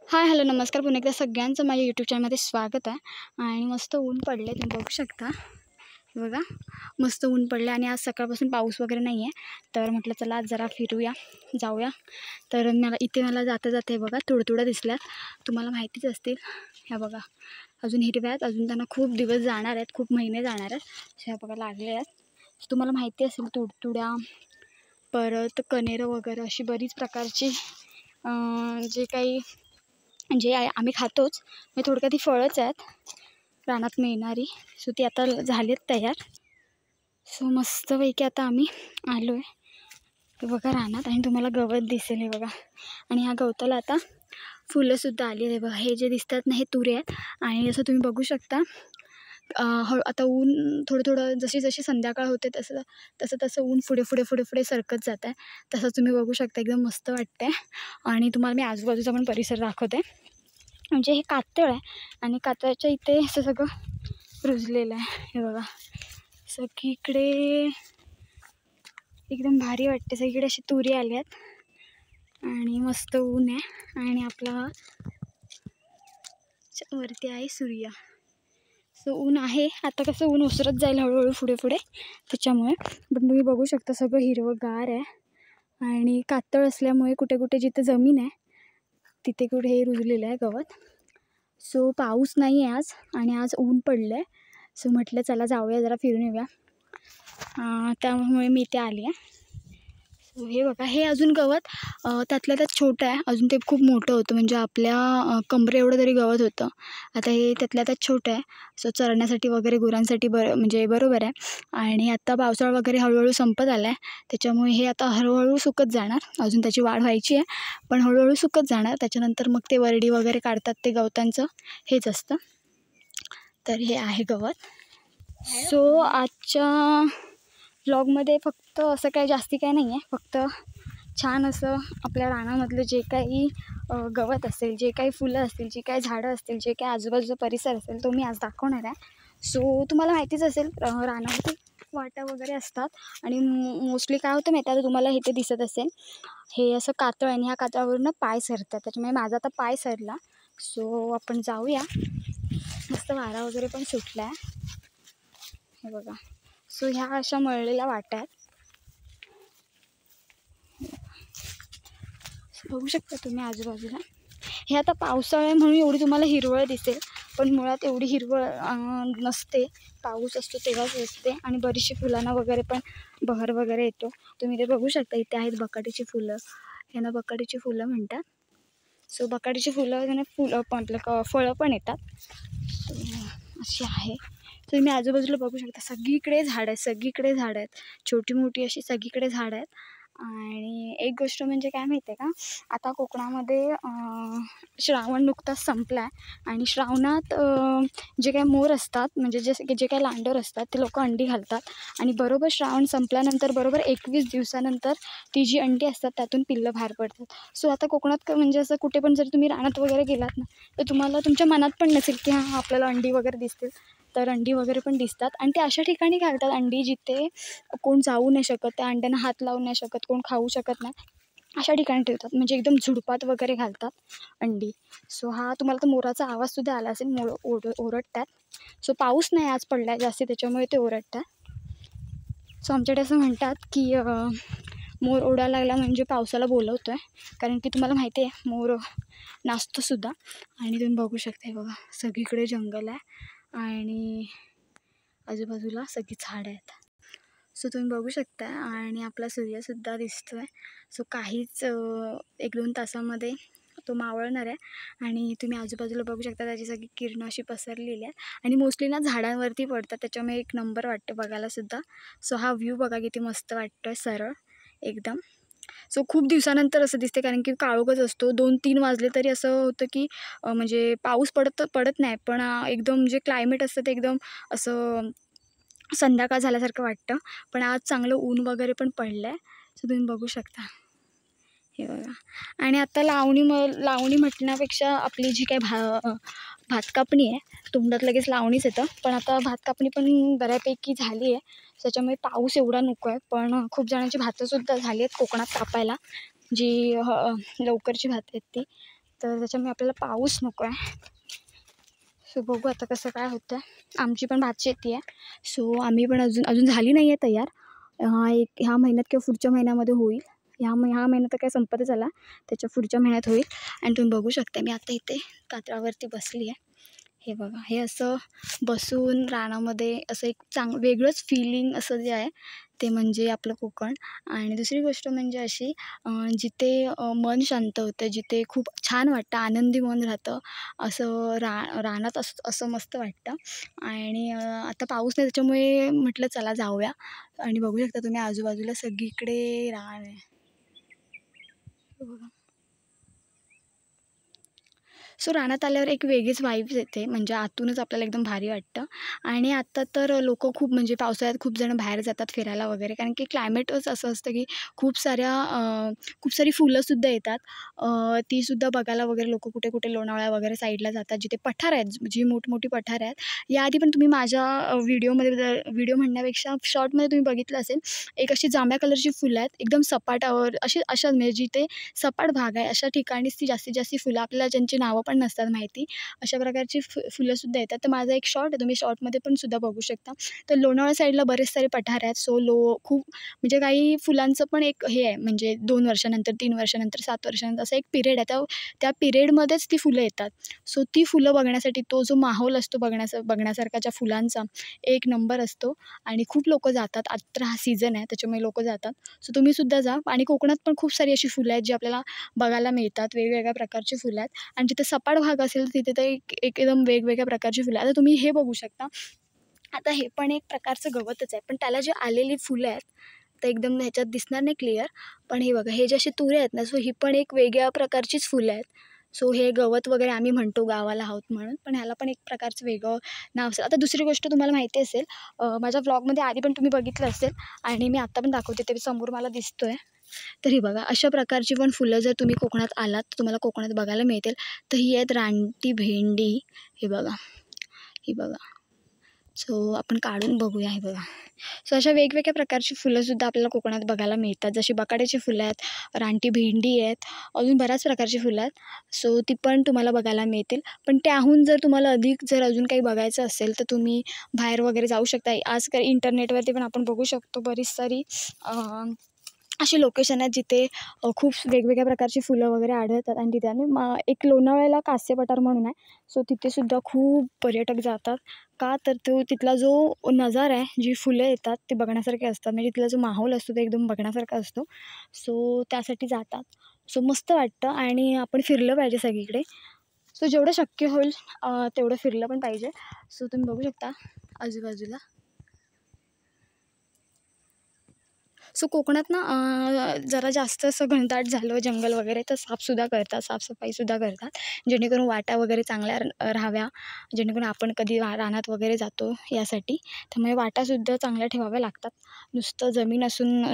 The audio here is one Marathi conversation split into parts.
हाय, हॅलो, नमस्कार. पुन्हा एकदा सगळ्यांचं माझ्या यूट्यूब चॅनलमध्ये स्वागत आहे. आणि मस्त ऊन पडले, तुम्ही बघू शकता. हे बघा, मस्त ऊन पडले आणि आज सकाळपासून पाऊस वगैरे नाही आहे. तर म्हटलं चला आज जरा फिरूया, जाऊया. तर मला जाता जाता हे बघा तुडतुड्या दिसल्यात, तुम्हाला माहितीच असतील. ह्या बघा अजून हिरव्या आहेत, अजून त्यांना खूप दिवस जाणार आहेत, खूप महिने जाणार आहेत. ह्या बघा लागले आहेत. तुम्हाला माहिती असेल तुडतुड्या, परत कण्हेरं वगैरे अशी बरीच प्रकारची जे काही आम्ही खातोच. म्हणजे थोडक्यात ही फळंच आहेत रानात मिळणारी. सो ती आता झालीत तयार. सो मस्तपैकी आता आम्ही आलो आहे हे बघा रानात, आणि तुम्हाला गवत दिसेल हे बघा. आणि ह्या गवताला आता फुलंसुद्धा आली आहे बघा. हे जे दिसतात ना हे तुरे आहेत. आणि जसं तुम्ही बघू शकता आता ऊन थोडं थोडं जशी जशी संध्याकाळ होते तसं तसं तसं ऊन पुढे पुढे पुढे पुढे सरकत जात आहे. तसं तुम्ही बघू शकता, एकदम मस्त वाटतं आहे. आणि तुम्हाला मी आजूबाजूचा पण परिसर दाखवते. म्हणजे हे कातळ आहे आणि कातळाच्या इथे असं सगळं रुजलेलं आहे हे बघा. सगळीकडे एकदम भारी वाटते, सगळीकडे अशी तुरी आली आहेत आणि मस्त ऊन आहे. आणि आपला वरती आहे सूर्य. सो ऊन आहे, आता कसं ऊन ओसरत जाईल हळूहळू पुढे पुढे त्याच्यामुळे. पण तुम्ही बघू शकता सगळं हिरवंगार आहे. आणि कातळ असल्यामुळे कुठे कुठे जिथे जमीन आहे तिथे कुठे हे रुजलेलं आहे गवत. सो पाऊस नाही आहे आज आणि आज ऊन पडलं आहे. सो म्हटलं चला जाऊया जरा फिरून येऊया, त्यामुळे मी इथे आली आहे. सो हे बघा, हे अजून गवत त्यातल्या त्यात छोटं आहे, अजून ते खूप मोठं होतं. म्हणजे आपल्या कमरे एवढं तरी गवत होतं. आता हे त्यातल्या त्यात छोटं आहे. सो चरण्यासाठी वगैरे गुरांसाठी म्हणजे बरोबर आहे. आणि आत्ता पावसाळा वगैरे हळूहळू संपत आला आहे, त्याच्यामुळे हे आता हळूहळू सुकत जाणार. अजून त्याची वाढ व्हायची आहे, पण हळूहळू सुकत जाणार. त्याच्यानंतर मग ते वरडी वगैरे काढतात ते गवतांचं, हेच असतं. तर हे आहे गवत. सो आजच्या व्लॉगमध्ये फक्त असं काही जास्ती काय नाही आहे, फक्त छान असं आपल्या रानामधलं जे काही गवत असेल, जे काही फुलं असतील, जी काही झाडं असतील, जे काही आजूबाजूचा परिसर असेल तो मी आज दाखवणार आहे. सो तुम्हाला माहितीच असेल रानामध्ये वाटा वगैरे असतात. आणि मोस्टली काय होतं माहिती आहे, आता तुम्हाला इथे दिसत असेल हे असं कातळ आहे आणि ह्या कातळावरून पाय सरतात, त्याच्यामुळे माझा आता पाय सरला. सो आपण जाऊया, मस्त वारा वगैरे पण सुटला आहे हे बघा. सो ह्या अशा मळलेल्या वाट्या आहेत, बघू शकता तुम्ही आजूबाजूला. हे आता पावसाळा आहे म्हणून एवढी तुम्हाला हिरवळ दिसेल, पण मुळात एवढी हिरवळ नसते. पाऊस असतो तेव्हाच असते. आणि बरीचशी फुलांना वगैरे पण बहर वगैरे येतो. तुम्ही ते बघू शकता, इथे आहेत बकाटीची फुलं, यांना बकाटीची फुलं म्हणतात. सो बकाटीची फुलं त्यांना फळं पण येतात. अशी आहे. तुम्ही आजूबाजूला बघू शकता, सगळीकडे झाडं आहेत, सगळीकडे झाडं आहेत, छोटी मोठी अशी सगळीकडे झाडं आहेत. आणि एक गोष्ट म्हणजे काय माहिती आहे का, आता कोकणामध्ये श्रावण नुकताच संपला आहे. आणि श्रावणात जे काही मोर असतात, म्हणजे जे काही लांडोर असतात ते लोक अंडी घालतात. आणि बरोबर श्रावण संपल्यानंतर बरोबर 21 दिवसानंतर ती जी अंडी असतात त्यातून पिल्लं बाहेर पडतात. सो आता कोकणात म्हणजे असं कुठे पण जर तुम्ही रानात वगैरे गेलात ना, तर तुम्हाला तुमच्या मनात पण नसेल की हां आपल्याला अंडी वगैरे दिसतील. तर अंडी वगैरे पण दिसतात. आणि ते अशा ठिकाणी घालतात अंडी जिथे कोण जाऊ नाही शकत, त्या अंड्यांना हात लावू नाही शकत, कोण खाऊ शकत नाही, अशा ठिकाणी ठेवतात. म्हणजे एकदम झुडपात वगैरे घालतात अंडी. सो हा तुम्हाला तर मोराचा आवाजसुद्धा आला असेल, मोर ओरडतात. सो पाऊस नाही आज पडला आहे जास्त, त्याच्यामुळे ते ओरडतात. सो आमच्याकडे असं म्हणतात की मोर ओरडायला लागला म्हणजे पावसाला बोलवतो आहे, कारण की तुम्हाला माहिती आहे मोर नाचतोसुद्धा. आणि तुम्ही बघू शकता बघा, सगळीकडे जंगल आहे आणि आजूबाजूला सगळी झाडं आहेत. सो तुम्ही बघू शकता. आणि आपला सूर्यसुद्धा दिसतो आहे. सो काहीच 1-2 तासामध्ये तो मावळणार आहे. आणि तुम्ही आजूबाजूला बघू शकता, त्याची सगळी किरणं अशी पसरलेली आहेत. आणि मोस्टली ना झाडांवरती पडतात, त्याच्यामुळे एक नंबर वाटतं बघायलासुद्धा. सो हा व्ह्यू बघा किती मस्त वाटतो आहे, सरळ एकदम. सो खूप दिवसानंतर असं दिसते, कारण की काळोखच असतो. 2-3 वाजले तरी असं होतं की म्हणजे पाऊस पडत नाही, पण एकदम जे क्लायमेट असतं ते एकदम असं संध्याकाळ झाल्यासारखं वाटतं. पण आज चांगलं ऊन वगैरे पण पडलं आहे. सो तुम्ही बघू शकता हे बघा. आणि आता लावणी म्हटण्यापेक्षा आपली जी काही भात कापणी आहे, तोंडात लगेच लावणीच येतं. पण आता भात कापणी पण बऱ्यापैकी झाली आहे, त्याच्यामुळे पाऊस एवढा नको आहे. पण खूप जणांची भातंसुद्धा झाली आहेत कोकणात कापायला, जी लवकरची भातं आहेत ती. तर त्याच्यामुळे आपल्याला पाऊस नको आहे. सो बघू आता कसं काय होतं. आमची पण भाची येते आहे. सो आम्ही पण अजून झाली नाही आहे तयार. ह्या महिन्यात किंवा पुढच्या महिन्यामध्ये होईल. ह्या महिन्यात तर काय संपतच आला, त्याच्या पुढच्या महिन्यात होईल. आणि तुम्ही बघू शकता मी आता इथे कातळावरती बसली आहे. हे बघा, हे असं बसून रानामध्ये असं एक वेगळंच फिलिंग असं जे आहे ते म्हणजे आपलं कोकण. आणि दुसरी गोष्ट म्हणजे अशी, जिथे मन शांत होतं, जिथे खूप छान वाटतं, आनंदी मन राहतं, असं रानात असं मस्त वाटतं. आणि आता पाऊस नाही त्याच्यामुळे म्हटलं चला जाऊया. आणि बघू शकता तुम्ही आजूबाजूला सगळीकडे रान आहे. बघा. सो रानात आल्यावर एक वेगळीच वाईब्स येते, म्हणजे आतूनच आपल्याला एकदम भारी वाटतं. आणि आत्ता तर लोकं खूप म्हणजे पावसाळ्यात खूप जण बाहेर जातात फिरायला वगैरे, कारण की क्लायमेटच असं असतं की खूप सारी फुलंसुद्धा येतात. तीसुद्धा बघायला वगैरे लोकं कुठे कुठे लोणावळा वगैरे साईडला जातात, जिथे पठार आहेत, जी मोठमोठी पठार आहेत. याआधी पण तुम्ही माझ्या व्हिडिओ म्हणण्यापेक्षा शॉर्टमध्ये तुम्ही बघितलं असेल, एक अशी जांभळ्या कलरची फुलं आहेत एकदम सपाटावर, अशा म्हणजे जिथे सपाट भाग आहे अशा ठिकाणीच ती जास्तीत जास्त फुलं, आपल्याला ज्यांची नावं पण नसतात माहिती, अशा प्रकारची फुलंसुद्धा येतात. तर माझा एक शॉर्ट आहे, तुम्ही शॉर्टमध्ये पण सुद्धा बघू शकता. तर लोणावळा साईडला बरेच सारे पठार आहेत. सो खूप म्हणजे काही फुलांचं पण एक हे आहे, म्हणजे 2 वर्षानंतर, 3 वर्षानंतर, 7 वर्षानंतर असा एक पिरियड आहे. त्या पिरियडमध्येच ती फुलं येतात. सो ती फुलं बघण्यासाठी तो जो माहोल असतो बघण्यासारखा ज्या फुलांचा, एक नंबर असतो. आणि खूप लोकं जातात. आता हा सीझन आहे त्याच्यामुळे लोकं जातात. सो तुम्हीसुद्धा जा. आणि कोकणात पण खूप सारी अशी फुलं आहेत जी आपल्याला बघायला मिळतात. वेगवेगळ्या प्रकारची फुलं आहेत. आणि जिथे सपाट भाग असेल तिथे तर एकदम वेगवेगळ्या प्रकारची फुलं. आता तुम्ही हे बघू शकता. आता हे पण एक प्रकारचं गवतच आहे, पण त्याला जी आलेली फुलं आहेत तर एकदम ह्याच्यात दिसणार नाही क्लिअर. पण हे बघा, हे जे असे तुरे आहेत ना, सो ही पण एक वेगळ्या प्रकारचीच फुलं आहेत. सो हे गवत वगैरे आम्ही म्हणतो गावाला आहोत म्हणून, पण ह्याला पण एक प्रकारचं वेगळं नाव असेल. आता दुसरी गोष्ट तुम्हाला माहिती असेल, माझ्या व्लॉगमध्ये आधी पण तुम्ही बघितलं असेल आणि मी आत्ता पण दाखवते, ते समोर मला दिसतोय. तर ही बघा, अशा प्रकारची पण फुलं जर तुम्ही कोकणात आलात तर तुम्हाला कोकणात बघायला मिळतील. तर ही आहेत रानटी भेंडी. हे बघा, ही बघा. सो आपण काढून बघूया. हे बघा, सो अशा वेगवेगळ्या प्रकारची फुलंसुद्धा आपल्याला कोकणात बघायला मिळतात. जशी बकाड्याची फुलं आहेत, रानटी भेंडी आहेत, अजून बऱ्याच प्रकारची फुलं आहेत. सो ती पण तुम्हाला बघायला मिळतील. पण त्याहून जर तुम्हाला अधिक जर अजून काही बघायचं असेल तर तुम्ही बाहेर वगैरे जाऊ शकता. आजकाल इंटरनेटवरती पण आपण बघू शकतो बरीच सारी अशी लोकेशन आहेत जिथे खूप वेगवेगळ्या प्रकारची फुलं वगैरे आढळतात. आणि तिथे आणि एक लोणावळ्याला कास्य पठार म्हणून आहे. सो तिथेसुद्धा खूप पर्यटक जातात. का तर तिथला जो नजारा आहे, जी फुलं येतात ते बघण्यासारखे असतात. म्हणजे तिथला जो माहोल असतो तो एकदम बघण्यासारखा असतो. सो त्यासाठी जातात. सो मस्त वाटतं आणि आपण फिरलं पाहिजे सगळीकडे. सो जेवढं शक्य होईल तेवढं फिरलं पण पाहिजे. सो तुम्ही बघू शकता आजूबाजूला. सो कोकणात ना जरा जास्त असं घनदाट झालं जंगल वगैरे तर साफसुद्धा करतात, साफसफाईसुद्धा करतात, जेणेकरून वाटा वगैरे चांगल्या राहाव्या, जेणेकरून आपण कधी रानात वगैरे जातो यासाठी. त्यामुळे वाटासुद्धा चांगल्या ठेवाव्या लागतात. नुसतं जमीन असून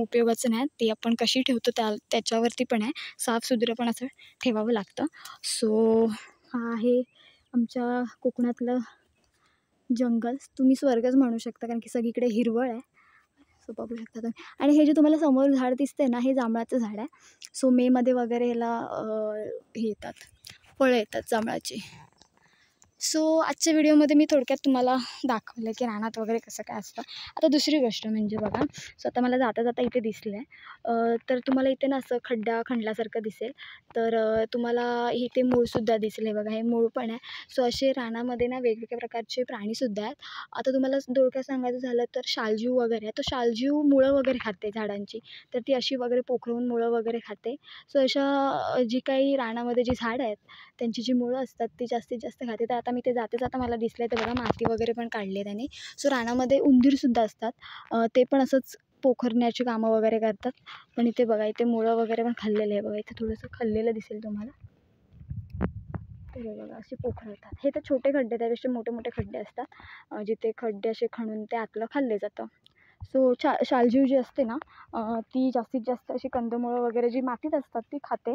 उपयोगाचं नाही, ती आपण कशी ठेवतो त्याच्यावरती पण आहे. साफसुथरं पण असं ठेवावं लागतं. सो हा आहे आमच्या कोकणातलं जंगल. तुम्ही स्वर्गच म्हणू शकता, कारण की सगळीकडे हिरवळ आहे. सो बघू शकता तुम्ही. आणि हे जे तुम्हाला समोर झाड दिसतंय ना, हे जांभळाचं झाड आहे. सो मेमध्ये वगैरे ह्याला हे येतात, फळं येतात जांभळाची. सो आजच्या व्हिडिओमध्ये मी थोडक्यात तुम्हाला दाखवलं की रानात वगैरे कसं काय असतं. आता दुसरी गोष्ट म्हणजे बघा, सो आता मला जाता जाता इथे दिसलं आहे, तर तुम्हाला इथे ना असं खड्डा खणल्यासारखं दिसेल. तर तुम्हाला इथे मूळसुद्धा दिसेल. हे बघा, हे मूळ पण आहे. सो असे रानामध्ये ना वेगवेगळ्या प्रकारचे प्राणीसुद्धा आहेत. आता तुम्हाला थोडक्यात सांगायचं झालं तर शालजीव वगैरे आहे. तो शालजीव मुळं वगैरे खाते झाडांची, तर ती अशी वगैरे पोखरून मुळं वगैरे खाते. सो अशा जी काही रानामध्ये जी झाडं आहेत त्यांची जी मुळं असतात ती जास्तीत जास्त खाते. तर आता मी ते जाता जाता मला दिसलं तर बघा, माती वगैरे पण काढली आहे त्याने. सो रानामध्ये उंदीरसुद्धा असतात, ते पण असंच पोखरण्याची कामं वगैरे करतात. पण इथे बघा, इथे मुळं वगैरे पण खाल्लेलं आहे. बघा, इथे थोडंसं खाल्लेलं दिसेल तुम्हाला. तर बघा, असे पोखरतात. हे तर छोटे खड्डे, त्यापेक्षा मोठे मोठे खड्डे असतात, जिथे खड्डे असे खणून ते आतलं खाल्ले जातं. सो शालजीव जी असते ना, ती जास्तीत जास्त अशी कंदमुळं वगैरे जी मातीत असतात ती खाते.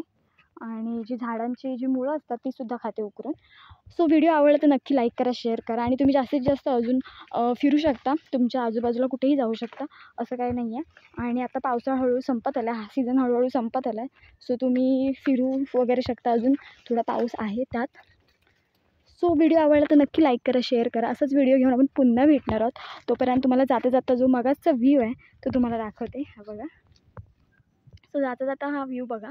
आणि जी झाडांची जी मुळं असतात तीसुद्धा खाते उकरून. सो व्हिडिओ आवडला तर नक्की लाईक करा, शेअर करा आणि तुम्ही जास्तीत जास्त अजून फिरू शकता. तुमच्या आजूबाजूला कुठेही जाऊ शकता, असं काही नाही आहे. आणि आता पावसाळा हळूहळू संपत आला आहे, हा सीझन हळूहळू संपत आला आहे. सो तुम्ही फिरू वगैरे शकता, अजून थोडा पाऊस आहे त्यात. सो व्हिडिओ आवडला तर नक्की लाईक करा, शेअर करा. असंच व्हिडिओ घेऊन आपण पुन्हा भेटणार आहोत. तोपर्यंत तुम्हाला जाता जाता जो मगाचा व्ह्यू आहे तो तुम्हाला दाखवते. हा बघा. सो जाता जाता हा व्ह्यू बघा.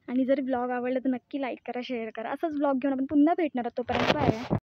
आणि जर ब्लॉग आवडला तर नक्की लाईक करा, शेअर करा. असंच ब्लॉग घेऊन आपण पुन्हा भेटणार आहोत. तोपर्यंत बाय.